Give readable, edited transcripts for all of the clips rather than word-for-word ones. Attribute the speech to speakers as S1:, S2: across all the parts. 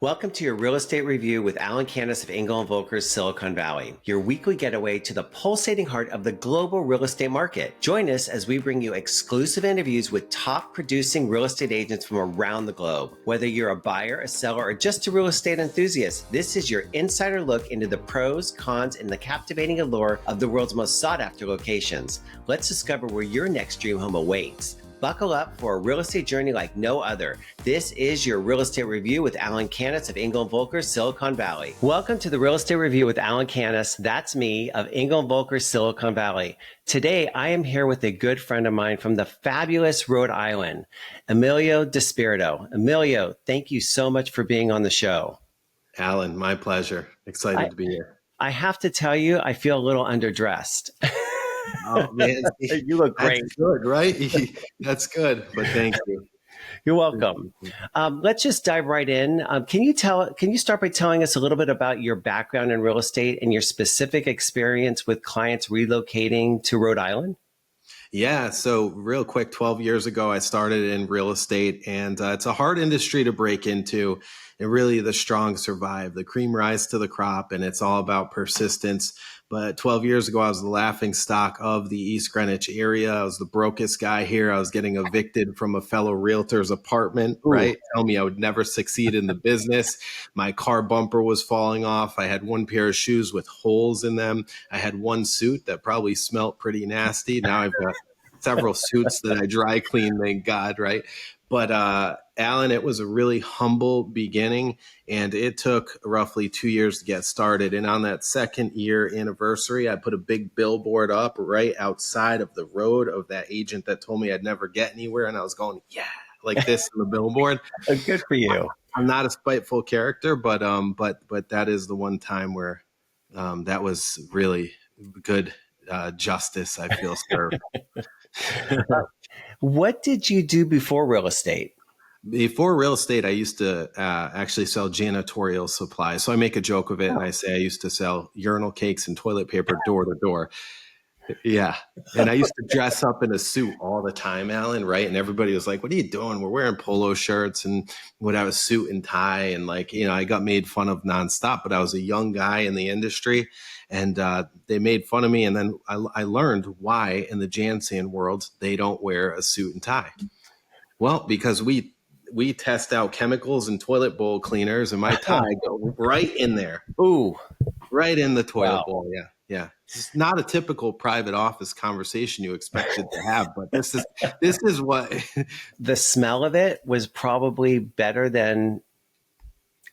S1: Welcome to your Real Estate Review with Alan Canas of Engel Völkers Silicon Valley, your weekly getaway to the pulsating heart of the global real estate market. Join us as we bring you exclusive interviews with top producing real estate agents from around the globe. Whether you're a buyer, a seller, or just a real estate enthusiast, this is your insider look into the pros, cons, and the captivating allure of the world's most sought after locations. Let's discover where your next dream home awaits. Buckle up for a real estate journey like no other. This is your Real Estate Review with Alan Canas of Engel Völkers Silicon Valley. Welcome to the Real Estate Review with Alan Canas. That's me of Engel Völkers Silicon Valley. Today, I am here with a good friend of mine from the fabulous Rhode Island, Emilio DiSpirito. Emilio, thank you so much for being on the show.
S2: Alan, my pleasure. Excited to be here.
S1: I have to tell you, I feel a little underdressed.
S2: Oh man,
S1: you look great.
S2: That's good, right? That's good. But thank you.
S1: You're welcome. Let's just dive right in. Can you start by telling us a little bit about your background in real estate and your specific experience with clients relocating to Rhode Island?
S2: Yeah. So real quick, 12 years ago, I started in real estate, and it's a hard industry to break into. And really, the strong survive. The cream rise to the crop, and it's all about persistence. But 12 years ago, I was the laughing stock of the East Greenwich area. I was the brokest guy here. I was getting evicted from a fellow realtor's apartment, right? Tell me I would never succeed in the business. My car bumper was falling off. I had one pair of shoes with holes in them. I had one suit that probably smelled pretty nasty. Now I've got several suits that I dry clean, thank God, right? But Alan, it was a really humble beginning, and it took roughly 2 years to get started. And on that second year anniversary, I put a big billboard up right outside of the road of that agent that told me I'd never get anywhere. And I was going, yeah, like this on the billboard.
S1: Good for you.
S2: I'm not a spiteful character, but that is the one time where that was really good justice, I feel, served.
S1: What did you do before real estate?
S2: Before real estate, I used to actually sell janitorial supplies. So I make a joke of it, and I say I used to sell urinal cakes and toilet paper door to door. Yeah. And I used to dress up in a suit all the time, Alan, right? And everybody was like, what are you doing? We're wearing polo shirts and would have a suit and tie. And I got made fun of nonstop, but I was a young guy in the industry, and they made fun of me. And then I learned why in the Jansen world, they don't wear a suit and tie. Well, because we test out chemicals and toilet bowl cleaners, and my tie go right in there.
S1: Ooh,
S2: right in the toilet bowl. Yeah. Yeah. It's not a typical private office conversation you expected to have, but this is what
S1: the smell of it was probably better than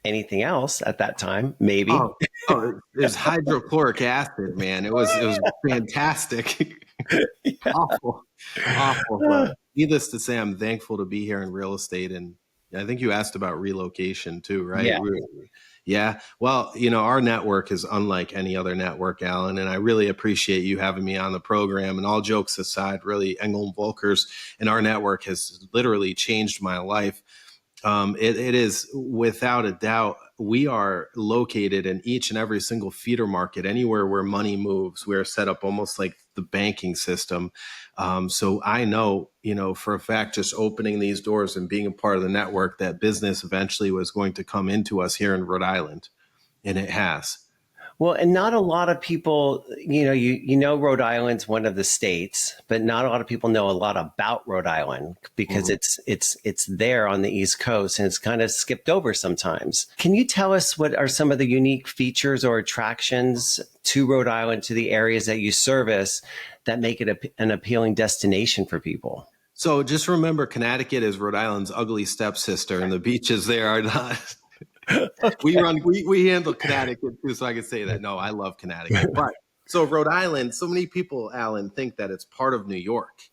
S1: anything else at that time. Maybe.
S2: It was hydrochloric acid, man. It was fantastic. Awful. But needless to say, I'm thankful to be here in real estate. And I think you asked about relocation too, right?
S1: Yeah.
S2: Yeah. Well, our network is unlike any other network, Alan, and I really appreciate you having me on the program. And all jokes aside, really, Engel Völkers and our network has literally changed my life. It is without a doubt. We are located in each and every single feeder market, anywhere where money moves. We're set up almost like the banking system. So I know, for a fact, just opening these doors and being a part of the network, that business eventually was going to come into us here in Rhode Island, and it has.
S1: Well, and not a lot of people, Rhode Island's one of the states, but not a lot of people know a lot about Rhode Island because it's there on the East Coast, and it's kind of skipped over sometimes. Can you tell us what are some of the unique features or attractions to Rhode Island, to the areas that you service, that make it an appealing destination for people?
S2: So just remember, Connecticut is Rhode Island's ugly stepsister, and the beaches there are not. We handle Connecticut too, so I can say that. No, I love Connecticut. But so Rhode Island, so many people, Alan, think that it's part of New York,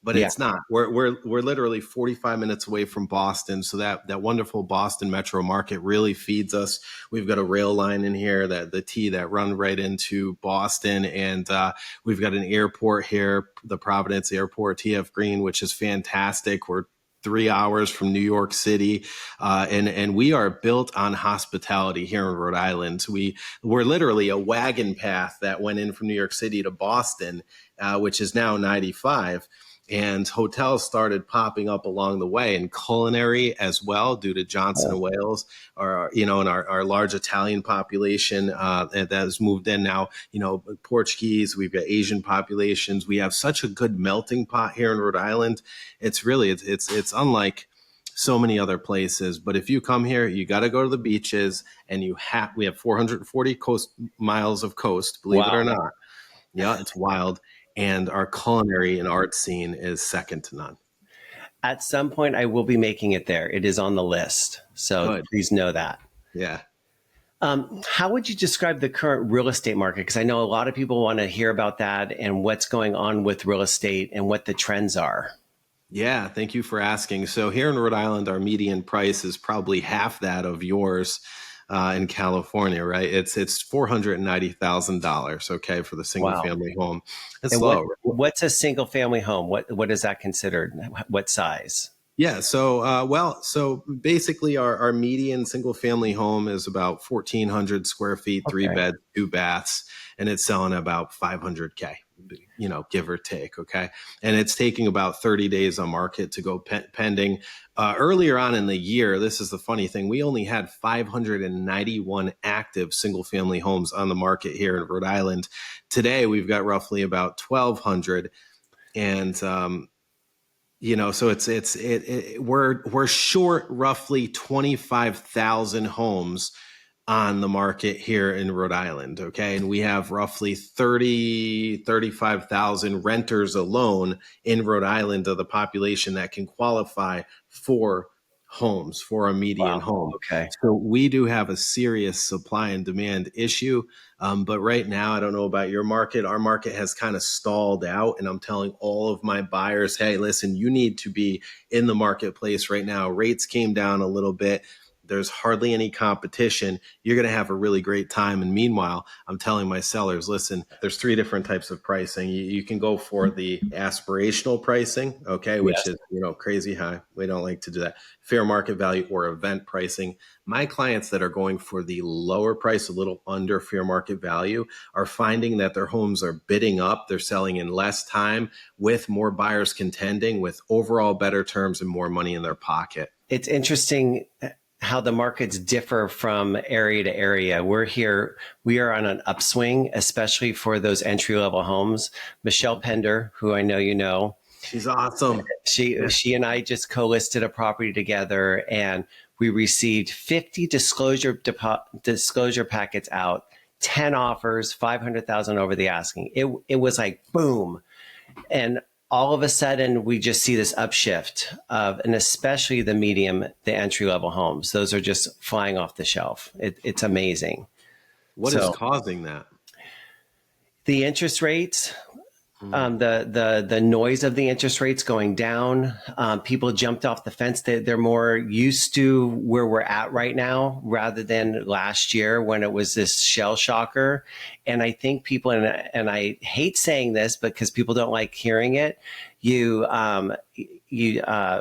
S2: but it's not. We're literally 45 minutes away from Boston, so that wonderful Boston metro market really feeds us. We've got a rail line in here, the T that run right into Boston, and we've got an airport here, the Providence Airport, TF Green, which is fantastic. We're 3 hours from New York City. And we are built on hospitality here in Rhode Island. We're literally a wagon path that went in from New York City to Boston, which is now 95. and hotels started popping up along the way, and culinary as well, due to Johnson and Wales, or and our large Italian population that has moved in now. Portuguese, we've got Asian populations. We have such a good melting pot here in Rhode Island. It's really it's unlike so many other places. But if you come here, you got to go to the beaches, and we have 440 miles of coast, believe it or not. Yeah, it's wild. And our culinary and art scene is second to none.
S1: At some point, I will be making it there. It is on the list. So
S2: Good.
S1: Please know that.
S2: Yeah.
S1: How would you describe the current real estate market? Because I know a lot of people want to hear about that and what's going on with real estate and what the trends are.
S2: Yeah, thank you for asking. So here in Rhode Island, our median price is probably half that of yours in California, right? It's $490,000, okay, for the single family home. It's low.
S1: What's a single family home? What is that considered? What size?
S2: Yeah, so basically our median single family home is about 1,400 square feet, 3 beds, 2 baths, and it's selling about $500K, give or take. Okay. And it's taking about 30 days on market to go pending. Earlier on in the year, this is the funny thing, we only had 591 active single family homes on the market here in Rhode Island. Today, we've got roughly about 1,200. And, so we're short roughly 25,000 homes on the market here in Rhode Island. Okay. And we have roughly 35,000 renters alone in Rhode Island of the population that can qualify for homes, for a median home.
S1: Okay.
S2: So we do have a serious supply and demand issue. But right now, I don't know about your market. Our market has kind of stalled out. And I'm telling all of my buyers, hey, listen, you need to be in the marketplace right now. Rates came down a little bit. There's hardly any competition. You're going to have a really great time. And meanwhile, I'm telling my sellers, listen, there's 3 different types of pricing. You can go for the aspirational pricing, okay, which is, crazy high. We don't like to do that. Fair market value or event pricing. My clients that are going for the lower price, a little under fair market value, are finding that their homes are bidding up. They're selling in less time with more buyers contending, with overall better terms and more money in their pocket.
S1: It's interesting how the markets differ from area to area. We are on an upswing, especially for those entry-level homes. Michelle Pender, who I know you know.
S2: She's awesome.
S1: She and I just co-listed a property together, and we received 50 disclosure packets out, 10 offers, 500,000 over the asking. It was like boom. And all of a sudden, we just see this upshift and especially the entry-level homes. Those are just flying off the shelf. It's amazing.
S2: What is causing that?
S1: The interest rates, the noise of the interest rates going down. People jumped off the fence. They're more used to where we're at right now rather than last year when it was this shell shocker. And I think people, and I hate saying this because people don't like hearing it, you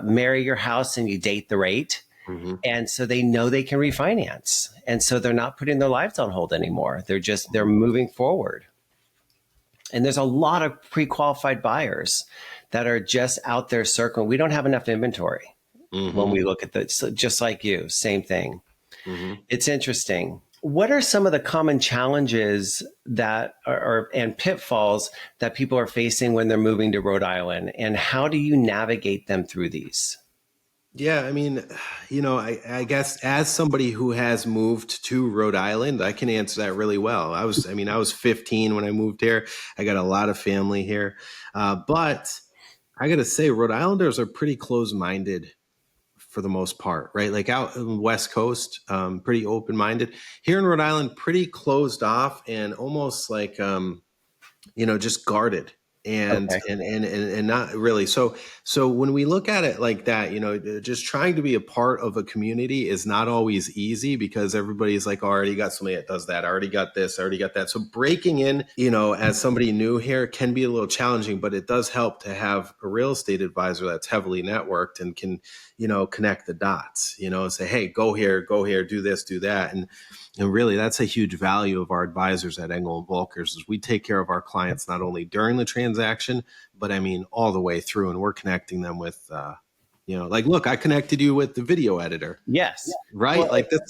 S1: marry your house and you date the rate. Mm-hmm. And so they know they can refinance. And so they're not putting their lives on hold anymore. They're moving forward. And there's a lot of pre-qualified buyers that are just out there circling. We don't have enough inventory when we look at this, just like you, same thing. Mm-hmm. It's interesting. What are some of the common challenges that and pitfalls that people are facing when they're moving to Rhode Island? And how do you navigate them through these?
S2: Yeah, I mean, I guess as somebody who has moved to Rhode Island, I can answer that really well. I was 15 when I moved here. I got a lot of family here. But I got to say, Rhode Islanders are pretty close-minded for the most part, right? Like out in the West Coast, pretty open-minded. Here in Rhode Island, pretty closed off and almost like, just guarded. And not really. So when we look at it like that, just trying to be a part of a community is not always easy because everybody's like, oh, I already got somebody that does that. I already got this. I already got that. So breaking in, as somebody new here can be a little challenging, but it does help to have a real estate advisor that's heavily networked and can, connect the dots, say, hey, go here, do this, do that. And really, that's a huge value of our advisors at Engel Völkers is we take care of our clients not only during the transaction, but I mean, all the way through. And we're connecting them with, like, look, I connected you with the video editor,
S1: Yes.
S2: right?
S1: Well,
S2: Like this.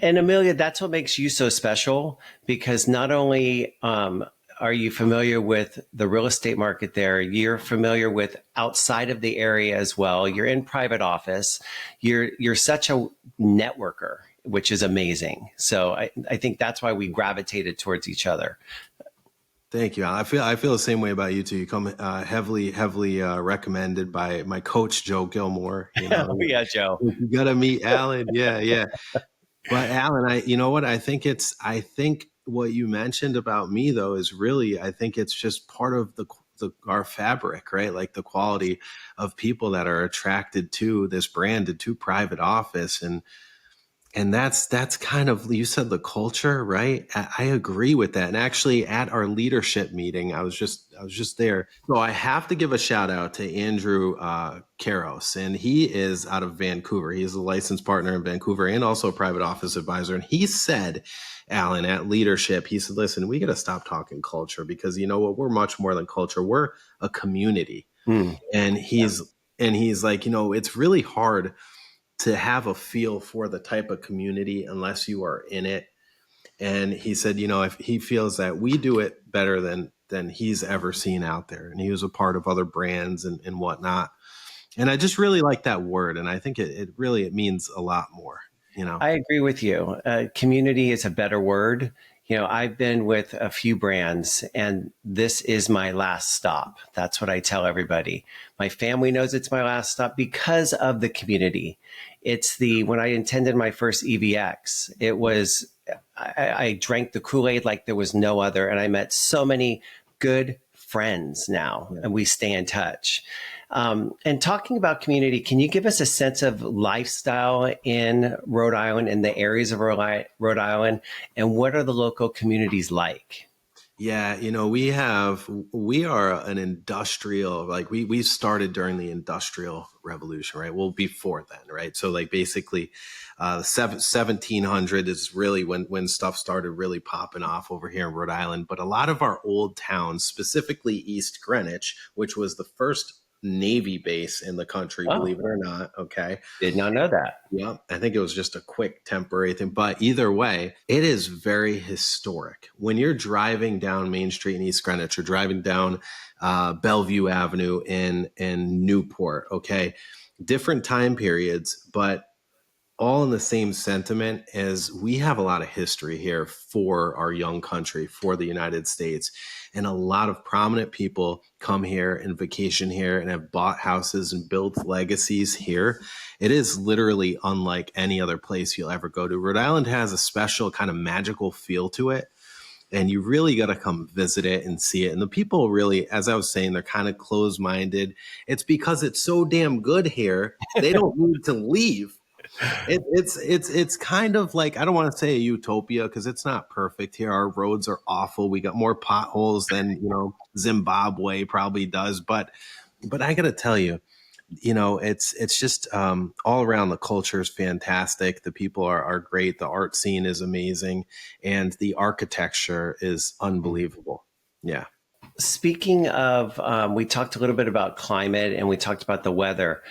S1: and Amelia, that's what makes you so special because not only are you familiar with the real estate market there, you're familiar with outside of the area as well. You're in private office. You're such a networker, which is amazing. So I think that's why we gravitated towards each other.
S2: Thank you, Alan. I feel the same way about you too. You come heavily recommended by my coach, Joe Gilmore.
S1: Oh, yeah, Joe.
S2: You got to meet Alan. Yeah, yeah. But Alan, you know what? I think what you mentioned about me though is really, I think it's just part of our fabric, right? Like the quality of people that are attracted to this brand and to private office. And that's kind of, you said the culture, right? I agree with that. And actually at our leadership meeting, I was just there. So I have to give a shout out to Andrew Karos, and he is out of Vancouver. He is a licensed partner in Vancouver and also a private office advisor. And he said, Alan, at leadership, he said, listen, we got to stop talking culture because you know what? We're much more than culture. We're a community. And he's like, it's really hard to have a feel for the type of community unless you are in it. And he said, if he feels that we do it better than he's ever seen out there. And he was a part of other brands and whatnot. And I just really like that word. And I think it means a lot more,
S1: I agree with you. Community is a better word. I've been with a few brands and this is my last stop. That's what I tell everybody. My family knows it's my last stop because of the community. When I attended my first EVX, I drank the Kool-Aid like there was no other. And I met so many good friends now, and we stay in touch. And talking about community, can you give us a sense of lifestyle in Rhode Island, in the areas of Rhode Island, and what are the local communities like?
S2: Yeah, we are an industrial, like we started during the Industrial Revolution, right? Well, before then, right? So like basically the 1700 is really when stuff started really popping off over here in Rhode Island. But a lot of our old towns, specifically East Greenwich, which was the first Navy base in the country, believe it or not. Okay.
S1: Did not know that.
S2: Yeah, I think it was just a quick temporary thing. But either way, it is very historic. When you're driving down Main Street in East Greenwich or driving down Bellevue Avenue in Newport, okay, different time periods, but all in the same sentiment as we have a lot of history here for our young country, for the United States. And a lot of prominent people come here and vacation here and have bought houses and built legacies here. It is literally unlike any other place you'll ever go to. Rhode Island has a special kind of magical feel to it. And you really got to come visit it and see it. And the people really, as I was saying, they're kind of closed-minded. It's because it's so damn good here. They don't need to leave. It's kind of like, I don't want to say a utopia because it's not perfect here. Our roads are awful. We got more potholes than Zimbabwe probably does. But I got to tell you, it's just all around. The culture is fantastic. The people are great. The art scene is amazing, and the architecture is unbelievable. Yeah.
S1: Speaking of, we talked a little bit about climate and we talked about the weather.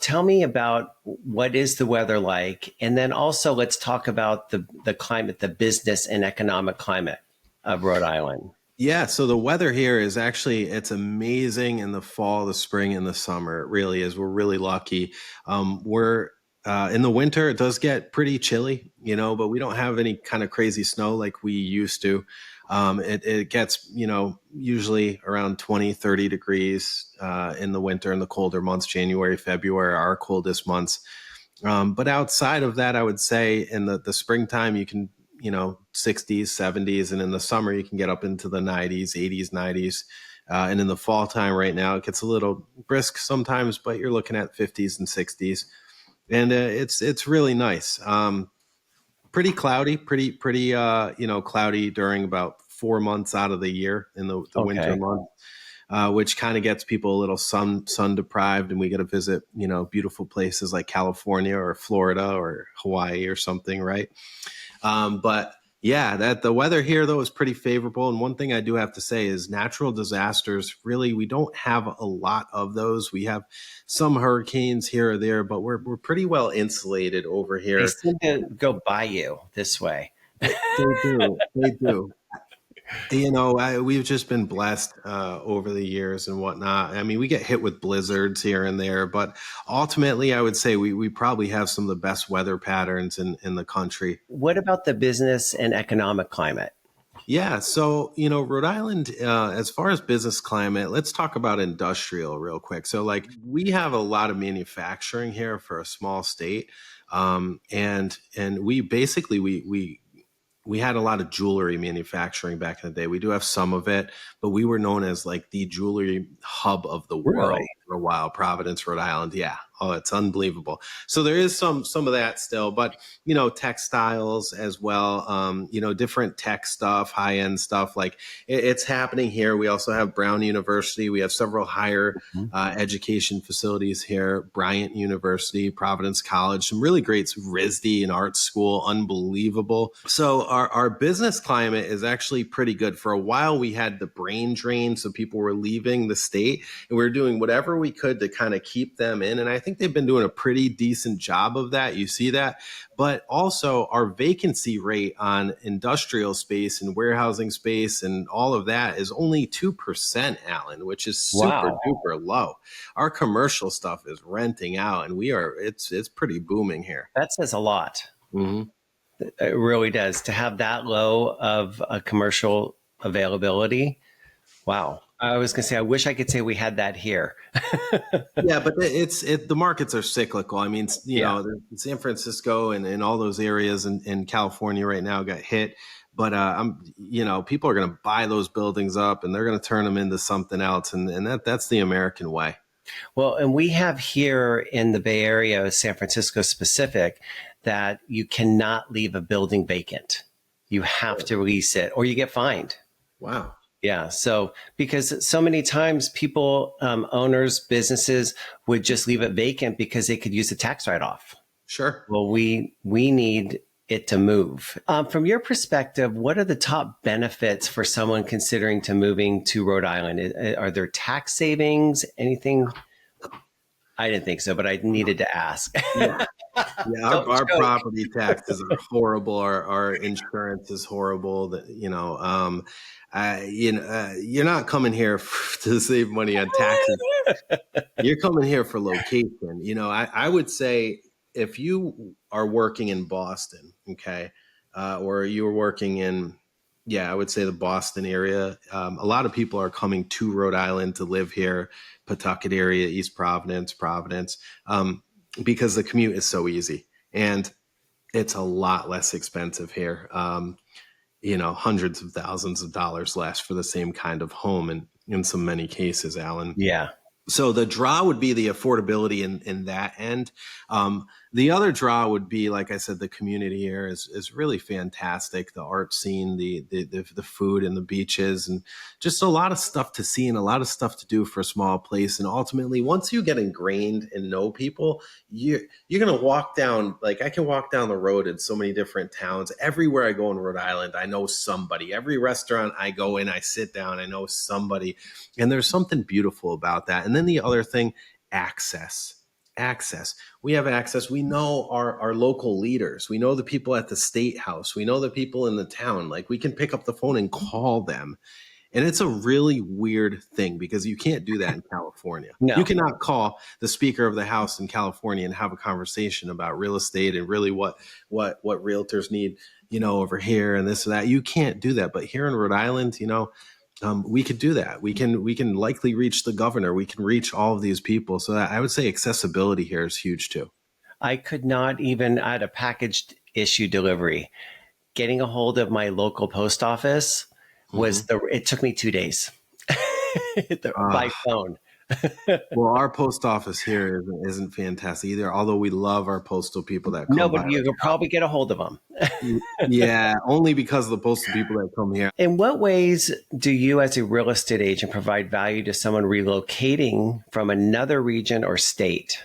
S1: Tell me about what is the weather like? And then also let's talk about the climate, the business and economic climate of Rhode Island.
S2: Yeah, so the weather here is it's amazing in the fall, the spring, and the summer. It really is. We're really lucky. We're in the winter, it does get pretty chilly, but we don't have any kind of crazy snow like we used to. It gets, usually around 20, 30 degrees in the winter, in the colder months. January, February are our coldest months. But outside of that, I would say in the springtime, you can, 60s, 70s. And in the summer, you can get up into the 90s, 80s, 90s. And in the fall time right now, it gets a little brisk sometimes, but you're looking at 50s and 60s. And it's really nice. Pretty cloudy, pretty cloudy during about 4 months out of the year in the winter months. which kind of gets people a little sun deprived, and we get to visit, beautiful places like California or Florida or Hawaii or something, right? But yeah, that the weather here though is pretty favorable. And one thing I do have to say is natural disasters. Really, we don't have a lot of those. We have some hurricanes here or there, but we're pretty well insulated over
S1: They
S2: here.
S1: seem to go by you this way.
S2: They do. They do. We've just been blessed over the years and whatnot. I mean, we get hit with blizzards here and there, but ultimately, I would say we probably have some of the best weather patterns in the country.
S1: What about the business and economic climate?
S2: Yeah, so Rhode Island, as far as business climate, let's talk about industrial real quick. So, like, we have a lot of manufacturing here for a small state, and we basically we had a lot of jewelry manufacturing back in the day. We do have some of it, but we were known as like the jewelry hub of the world
S1: Really?
S2: for a while, Providence, Rhode Island. Yeah. Oh, it's unbelievable. So there is some of that still, but textiles as well. Different tech stuff, high end stuff. Like it's happening here. We also have Brown University. We have several higher education facilities here. Bryant University, Providence College, some really great RISD and art school, unbelievable. So our business climate is actually pretty good. For a while, we had the brain drain, so people were leaving the state, and we were doing whatever we could to kind of keep them in. And I think they've been doing a pretty decent job of that. You see that. But also our vacancy rate on industrial space and warehousing space and all of that is only 2%, Alan, which is super duper low. Our commercial stuff is renting out, and it's pretty booming here.
S1: That says a lot.
S2: Mm-hmm.
S1: It really does. To have that low of a commercial availability. Wow. I was going to say, I wish I could say we had that here.
S2: Yeah, but the markets are cyclical. I mean, San Francisco and all those areas in California right now got hit. But people are going to buy those buildings up and they're going to turn them into something else. And that's the American way.
S1: Well, and we have here in the Bay Area, San Francisco specific, that you cannot leave a building vacant. You have to lease it or you get fined.
S2: Wow.
S1: Yeah. So because so many times people, owners, businesses would just leave it vacant because they could use a tax write-off.
S2: Sure.
S1: Well, we need it to move. From your perspective, what are the top benefits for someone considering to moving to Rhode Island? Are there tax savings? Anything? I didn't think so, but I needed to ask.
S2: Yeah, our property taxes are horrible. Our insurance is horrible. You're not coming here to save money on taxes. You're coming here for location. I would say if you are working in Boston, okay, or you're working in, I would say the Boston area. A lot of people are coming to Rhode Island to live here, Pawtucket area, East Providence, because the commute is so easy and it's a lot less expensive here. Hundreds of thousands of dollars less for the same kind of home in so many cases, Alan.
S1: Yeah.
S2: So the draw would be the affordability in that end. The other draw would be, like I said, the community here is really fantastic. The art scene, the food and the beaches, and just a lot of stuff to see and a lot of stuff to do for a small place. And ultimately, once you get ingrained and know people, you're going to walk down, like I can walk down the road in so many different towns. Everywhere I go in Rhode Island, I know somebody. Every restaurant I go in, I sit down, I know somebody. And there's something beautiful about that. And then the other thing, access. We have access. We know our local leaders. We know the people at the state house. We know the people in the town. Like we can pick up the phone and call them. And it's a really weird thing because you can't do that in California. No. You cannot call the Speaker of the House in California and have a conversation about real estate and really what realtors need, over here and this and that. You can't do that. But here in Rhode Island, we could do that. We can likely reach the governor. We can reach all of these people. So I would say accessibility here is huge too.
S1: I could not even at a packaged issue delivery, getting a hold of my local post office was it took me 2 days by phone.
S2: Well, our post office here isn't fantastic either, although we love our postal people that
S1: No,
S2: come by.
S1: but you could probably get a hold of them.
S2: Yeah, only because of the postal people that come here.
S1: In what ways do you, as a real estate agent, provide value to someone relocating from another region or state?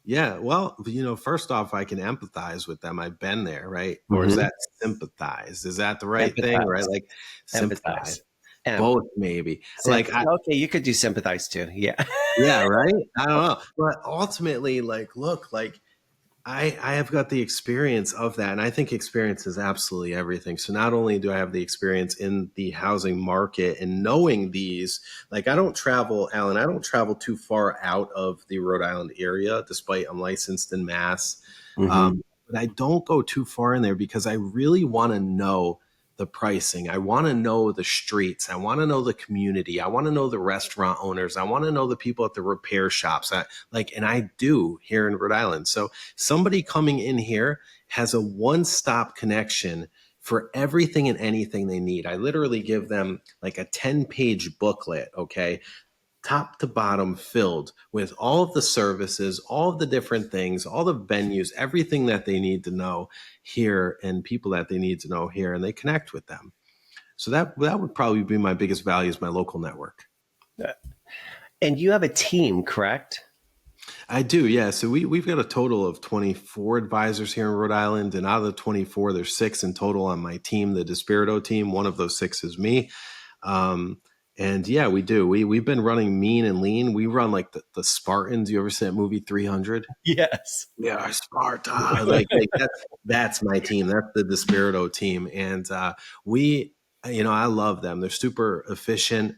S2: Yeah, well, first off, I can empathize with them. I've been there, right? Or is
S1: Mm-hmm.
S2: that sympathize? Is that the right thing, right?
S1: Empathize.
S2: Like
S1: Empathize.
S2: sympathize. Both, maybe. Like,
S1: Okay, you could do sympathize too. Yeah.
S2: yeah, right. I don't know, but ultimately, like, look, like I have got the experience of that, and I think experience is absolutely everything. So not only do I have the experience in the housing market and knowing these, like I don't travel, Alan, I don't travel too far out of the Rhode Island area, despite I'm licensed in Mass.
S1: Mm-hmm.
S2: But I don't go too far in there because I really want to know the pricing. I want to know the streets. I want to know the community. I want to know the restaurant owners. I want to know the people at the repair shops. And I do here in Rhode Island. So somebody coming in here has a one-stop connection for everything and anything they need. I literally give them like a 10-page booklet, okay? Top to bottom filled with all of the services, all of the different things, all the venues, everything that they need to know here and people that they need to know here, and they connect with them. So that would probably be my biggest value is my local network.
S1: And you have a team, correct?
S2: I do, yeah. So we've got a total of 24 advisors here in Rhode Island, and out of the 24, there's 6 in total on my team, the DiSpirito team. One of those 6 is me. And yeah, we do. We've been running mean and lean. We run like the Spartans. You ever see that movie 300?
S1: Yes.
S2: Yeah, Sparta. That's my team. That's the DiSpirito team, and I love them. They're super efficient.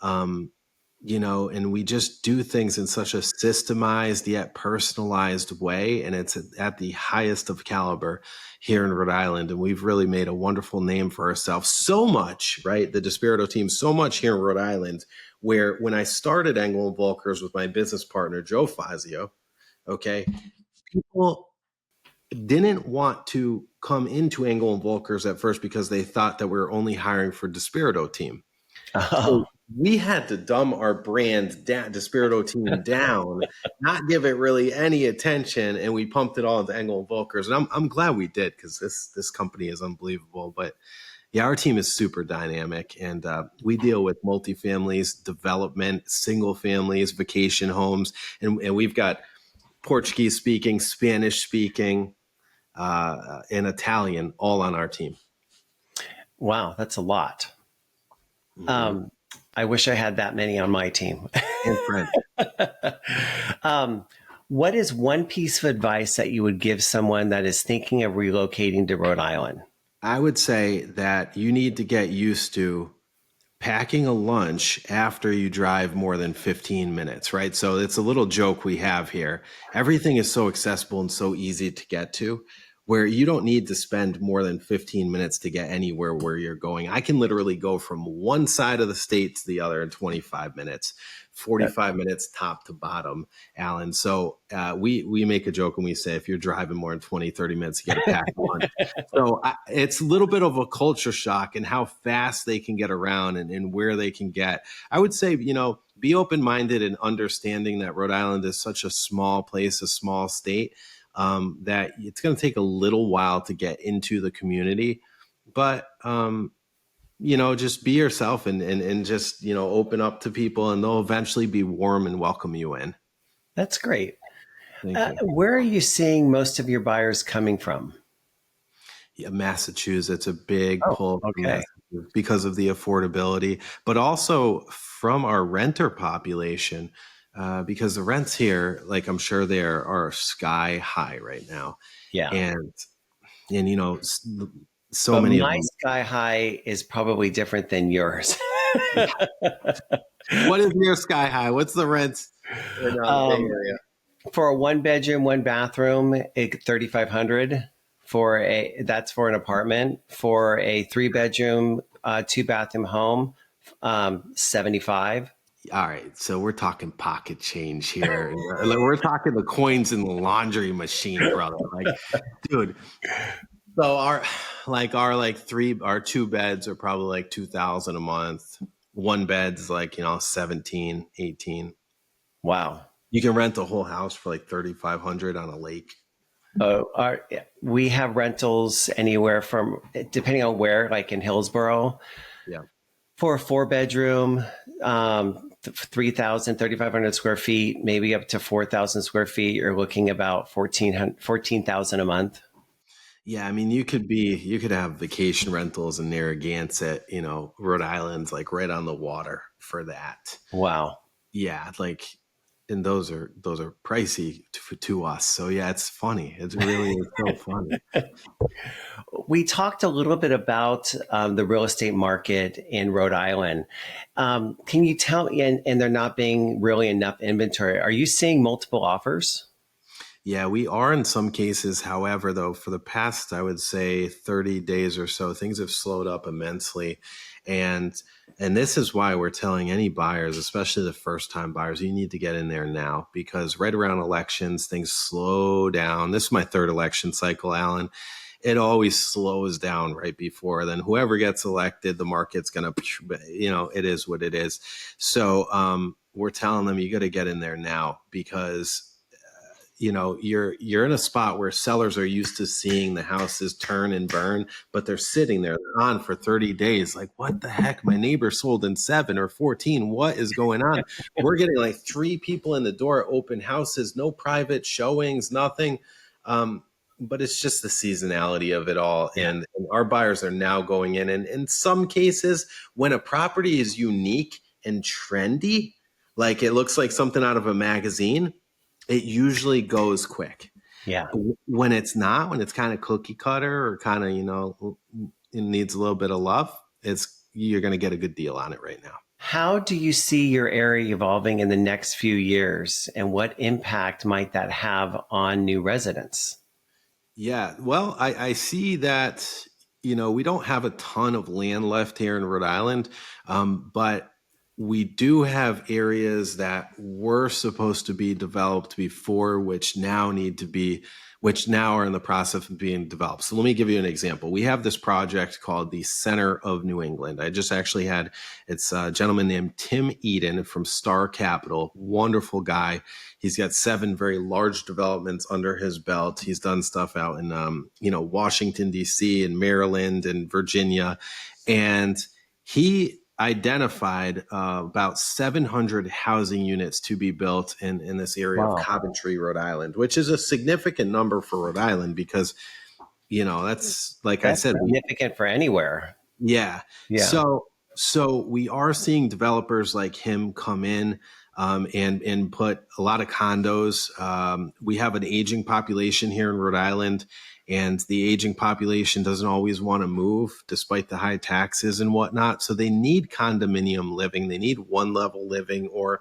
S2: And we just do things in such a systemized yet personalized way. And it's at the highest of caliber here in Rhode Island. And we've really made a wonderful name for ourselves. So much, right? The DiSpirito team, so much here in Rhode Island, where when I started Engel Völkers with my business partner, Joe Fazio, okay, people didn't want to come into Engel Völkers at first because they thought that we were only hiring for DiSpirito team.
S1: Oh.
S2: So we had to dumb our brand DiSpirito team down, not give it really any attention, and we pumped it all into Engel Völkers. And I'm glad we did because this company is unbelievable. But yeah, our team is super dynamic, and we deal with multifamilies, development, single families, vacation homes, and we've got Portuguese speaking, Spanish speaking, and Italian all on our team.
S1: Wow, that's a lot. Mm-hmm. I wish I had that many on my team.
S2: And French.
S1: What is one piece of advice that you would give someone that is thinking of relocating to Rhode Island?
S2: I would say that you need to get used to packing a lunch after you drive more than 15 minutes, right? So it's a little joke we have here. Everything is so accessible and so easy to get to, where you don't need to spend more than 15 minutes to get anywhere where you're going. I can literally go from one side of the state to the other in 25 minutes, 45 minutes top to bottom, Alan. So we make a joke and we say, if you're driving more than 20, 30 minutes, you get a packed lunch. So it's a little bit of a culture shock in how fast they can get around and where they can get. I would say, be open-minded and understanding that Rhode Island is such a small place, a small state, that it's going to take a little while to get into the community, but just be yourself and just open up to people, and they'll eventually be warm and welcome you in.
S1: That's great.
S2: Thank you.
S1: Where are you seeing most of your buyers coming from?
S2: Yeah, Massachusetts, a big pull
S1: okay.
S2: Because of the affordability, but also from our renter population. Because the rents here, like I'm sure there are sky high right now.
S1: Yeah.
S2: And so
S1: but
S2: many
S1: my
S2: of them.
S1: Sky high is probably different than yours.
S2: What is your sky high? What's the rent in the Bay Area?
S1: For a 1-bedroom, 1-bathroom, $3,500 that's for an apartment. For a 3-bedroom, 2-bathroom home, $75.
S2: All right, so we're talking pocket change here. We're talking the coins in the laundry machine, brother. Like, dude. So our 2 beds are probably like $2,000 a month. 1 bed's like 17, 18.
S1: Wow.
S2: You can rent a whole house for like 3,500 on a lake.
S1: We have rentals anywhere from, depending on where, like in Hillsborough,
S2: Yeah.
S1: for a 4 bedroom, 3,500 square feet, maybe up to 4,000 square feet. You're looking about 14,000 a month.
S2: Yeah, I mean, you could have vacation rentals in Narragansett, Rhode Island's like right on the water for that.
S1: Wow.
S2: Yeah, like, and those are pricey to us. So yeah, it's funny. It really is so funny.
S1: We talked a little bit about the real estate market in Rhode Island. Can you tell me, and there not being really enough inventory, are you seeing multiple offers?
S2: Yeah, we are in some cases. However, though, for the past, I would say 30 days or so, things have slowed up immensely. And and this is why we're telling any buyers, especially the first time buyers, you need to get in there now because right around elections, things slow down. This is my third election cycle, Alan. It always slows down right before. Then whoever gets elected, the market's gonna, it is what it is. So we're telling them you got to get in there now because you're in a spot where sellers are used to seeing the houses turn and burn, but they're sitting there on for 30 days like, what the heck, my neighbor sold in 7 or 14, what is going on? We're getting like 3 people in the door, open houses, no private showings, nothing. But it's just the seasonality of it all.
S1: Yeah.
S2: And our buyers are now going in, and in some cases when a property is unique and trendy, like it looks like something out of a magazine, it usually goes quick.
S1: Yeah.
S2: When it's not, when it's kind of cookie cutter or kind of, it needs a little bit of love, you're going to get a good deal on it right now.
S1: How do you see your area evolving in the next few years, and what impact might that have on new residents?
S2: Yeah, well, I see that, we don't have a ton of land left here in Rhode Island, but we do have areas that were supposed to be developed before, which now are in the process of being developed. So let me give you an example. We have this project called the Center of New England. I just actually it's a gentleman named Tim Eden from Star Capital, wonderful guy. He's got 7 very large developments under his belt. He's done stuff out in, Washington, D.C. and Maryland and Virginia. And he identified about 700 housing units to be built in this area of
S1: Wow.
S2: Coventry, Rhode Island, which is a significant number for Rhode Island because, that's like I
S1: That's
S2: said,
S1: significant for anywhere.
S2: yeah.
S1: Yeah.
S2: So we are seeing developers like him come in and put a lot of condos. We have an aging population here in Rhode Island, and the aging population doesn't always want to move despite the high taxes and whatnot. So they need condominium living. They need one level living or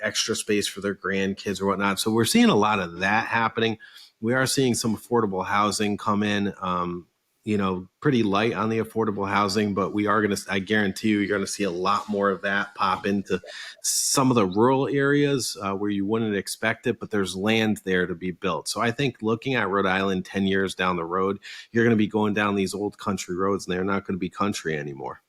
S2: extra space for their grandkids or whatnot. So we're seeing a lot of that happening. We are seeing some affordable housing come in. Pretty light on the affordable housing, but I guarantee you're going to see a lot more of that pop into some of the rural areas where you wouldn't expect it, but there's land there to be built. So I think looking at Rhode Island 10 years down the road, you're going to be going down these old country roads and they're not going to be country anymore.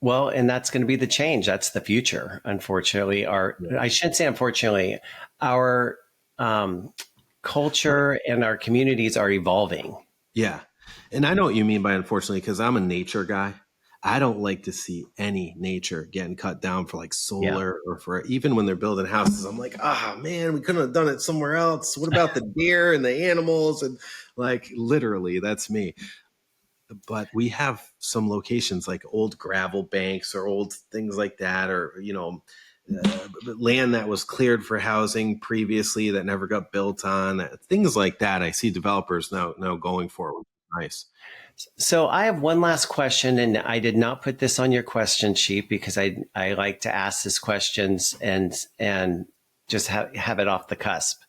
S1: Well, and that's going to be the change. That's the future. Unfortunately, I shouldn't say unfortunately, our culture and our communities are evolving.
S2: Yeah. And I know what you mean by unfortunately, because I'm a nature guy. I don't like to see any nature getting cut down for like solar or for even when they're building houses. I'm like, man, we couldn't have done it somewhere else. What about the deer and the animals? And like literally, that's me. But we have some locations like old gravel banks or old things like that, or, land that was cleared for housing previously that never got built on, things like that. I see developers now going for, which is nice.
S1: So I have one last question, and I did not put this on your question sheet because I like to ask these questions and just have it off the cusp.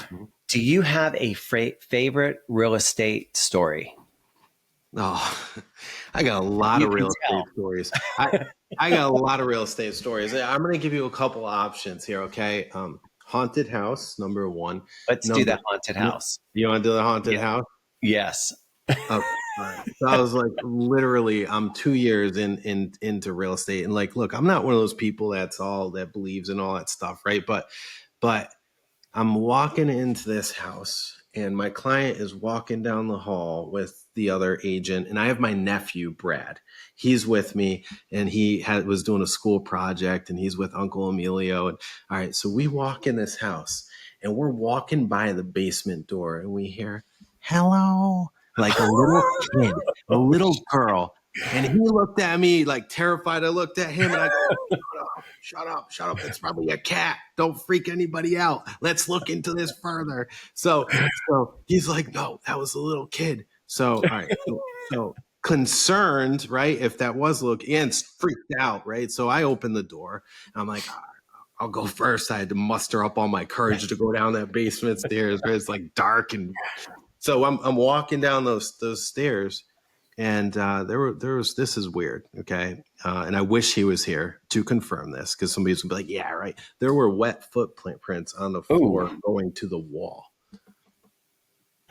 S2: Mhm.
S1: Do you have a favorite real estate story?
S2: Oh, I got a lot
S1: You
S2: of
S1: can
S2: real
S1: tell.
S2: estate stories. I got a lot of real estate stories. I'm going to give you a couple options here. Okay. Haunted house, number one.
S1: Let's do
S2: Number,
S1: that haunted
S2: you
S1: house.
S2: you want to do the haunted
S1: Yeah.
S2: house?
S1: Yes.
S2: Okay. All right. So I was like, literally, I'm 2 years into real estate, and like, look, I'm not one of those people that believes in all that stuff, right? But I'm walking into this house, and my client is walking down the hall with the other agent, and I have my nephew Brad. He's with me, and was doing a school project, and he's with Uncle Emilio. And all right, so we walk in this house, and we're walking by the basement door, and we hear "hello," like a little kid, a little girl, and he looked at me like terrified. I looked at him, and I go, shut up, shut up. It's probably a cat. Don't freak anybody out. Let's look into this further. So he's like, no, that was a little kid. So, all right. So concerned, right? If that was a little kid, and freaked out, right? So I opened the door. And I'm like, all right, I'll go first. I had to muster up all my courage to go down that basement stairs where it's like dark. And so I'm walking down those stairs. And this is weird, okay? And I wish he was here to confirm this, because somebody's gonna be like, yeah, right. There were wet footprints on the floor going to the wall.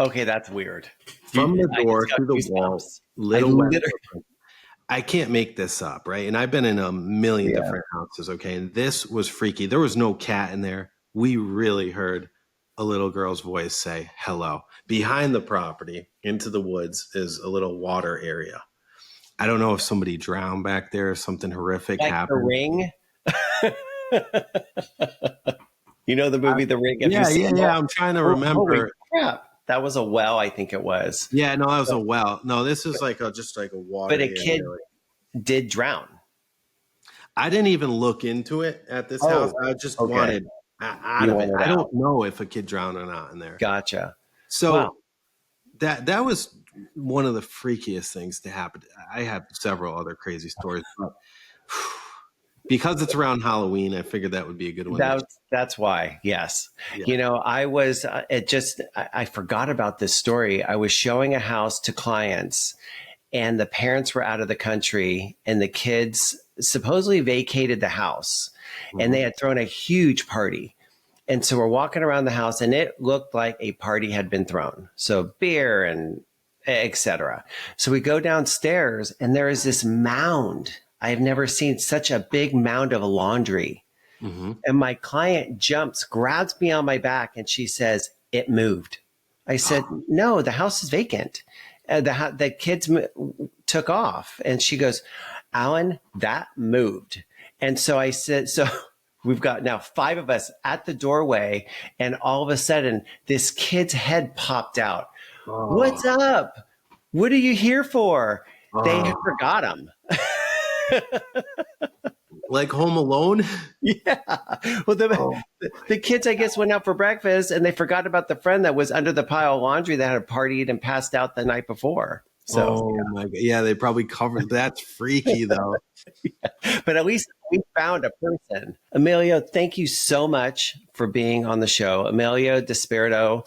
S1: Okay, that's weird.
S2: From the door to the wall, little wet footprints. I can't make this up, right? And I've been in a million different houses, okay? And this was freaky. There was no cat in there. We really heard a little girl's voice say hello. Behind the property into the woods is a little water area. I don't know if somebody drowned back there or something horrific happened.
S1: The Ring? You know the movie The Ring?
S2: Yeah. I'm trying to remember.
S1: Holy crap. That was a well, I think it was.
S2: Yeah, no, that was a well. No, this is just like a water
S1: area. But a kid did drown.
S2: I didn't even look into it at this house. I just wanted out of it. I don't know if a kid drowned or not in there.
S1: Gotcha.
S2: So that was one of the freakiest things to happen. I have several other crazy stories, but because it's around Halloween, I figured that would be a good one.
S1: That's why. Yes. Yeah. You know, I forgot about this story. I was showing a house to clients, and the parents were out of the country, and the kids supposedly vacated the house, and they had thrown a huge party. And so we're walking around the house, and it looked like a party had been thrown. So beer and etc. So we go downstairs, and there is this mound. I have never seen such a big mound of laundry. Mm-hmm. And my client jumps, grabs me on my back, and she says, "It moved." I said, "No, the house is vacant. The kids took off." And she goes, "Alan, that moved." And so I said, so we've got now 5 of us at the doorway, and all of a sudden this kid's head popped out. Oh. "What's up? What are you here for?" Oh. They had forgot him.
S2: Like Home Alone?
S1: Yeah. Well, the kids, I guess, went out for breakfast, and they forgot about the friend that was under the pile of laundry that had partied and passed out the night before. So,
S2: my God. Yeah, they probably covered. That's freaky, though.
S1: Yeah. But at least we found a person. Emilio, thank you so much for being on the show. Emilio DiSpirito,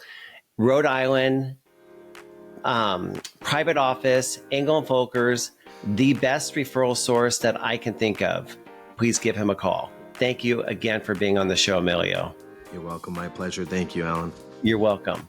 S1: Rhode Island, private office, Engel Völkers, the best referral source that I can think of. Please give him a call. Thank you again for being on the show, Emilio.
S2: You're welcome. My pleasure. Thank you, Alan.
S1: You're welcome.